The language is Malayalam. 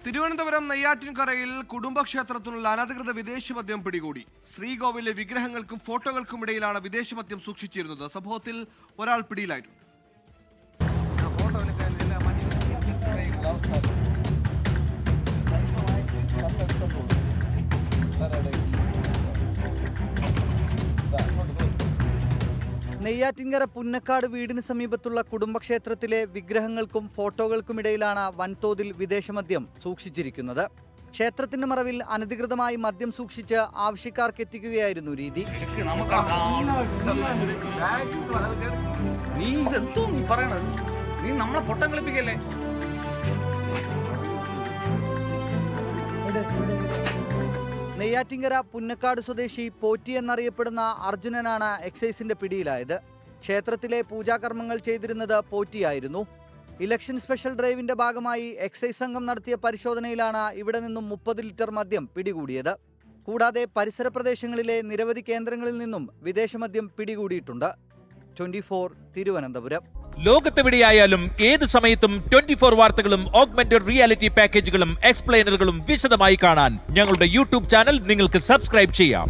തിരുവനന്തപുരം നെയ്യാറ്റിൻകരയിൽ കുടുംബക്ഷേത്രത്തിലുള്ള അനധികൃത വിദേശമദ്യം പിടികൂടി. ശ്രീകോവിലെ വിഗ്രഹങ്ങൾക്കും ഫോട്ടോകൾക്കും ഇടയിലാണ് വിദേശമദ്യം സൂക്ഷിച്ചിരുന്നത്. സംഭവത്തിൽ ഒരാൾ പിടിയിലായിരുന്നു. നെയ്യാറ്റിൻകര പുന്നക്കാട് വീടിന് സമീപത്തുള്ള കുടുംബക്ഷേത്രത്തിലെ വിഗ്രഹങ്ങൾക്കും ഫോട്ടോകൾക്കുമിടയിലാണ് വൻതോതിൽ വിദേശമദ്യം സൂക്ഷിച്ചിരിക്കുന്നത്. ക്ഷേത്രത്തിന്റെ മറവിൽ അനധികൃതമായി മദ്യം സൂക്ഷിച്ച് ആവശ്യക്കാർക്ക് എത്തിക്കുകയായിരുന്നു രീതി. നെയ്യാറ്റിൻകര പുന്നക്കാട് സ്വദേശി പോറ്റി എന്നറിയപ്പെടുന്ന അർജുനനാണ് എക്സൈസിന്റെ പിടിയിലായത്. ക്ഷേത്രത്തിലെ പൂജാകർമ്മങ്ങൾ ചെയ്തിരുന്നത് പോറ്റിയായിരുന്നു. ഇലക്ഷൻ സ്പെഷ്യൽ ഡ്രൈവിന്റെ ഭാഗമായി എക്സൈസ് സംഘം നടത്തിയ പരിശോധനയിലാണ് ഇവിടെ നിന്നും 30 ലിറ്റർ മദ്യം പിടികൂടിയത്. കൂടാതെ പരിസര പ്രദേശങ്ങളിലെ നിരവധി കേന്ദ്രങ്ങളിൽ നിന്നും വിദേശമദ്യം പിടികൂടിയിട്ടുണ്ട്. 24 തിരുവനന്തപുരം. ലോകത്തെവിടെയായാലും ഏത് സമയത്തും 24 വാർത്തകളും ഓഗ്മെന്റഡ് റിയാലിറ്റി പാക്കേജുകളും എക്സ്പ്ലെയിനറുകളും വിശദമായി കാണാൻ ഞങ്ങളുടെ യൂട്യൂബ് ചാനൽ നിങ്ങൾക്ക് സബ്സ്ക്രൈബ് ചെയ്യാം.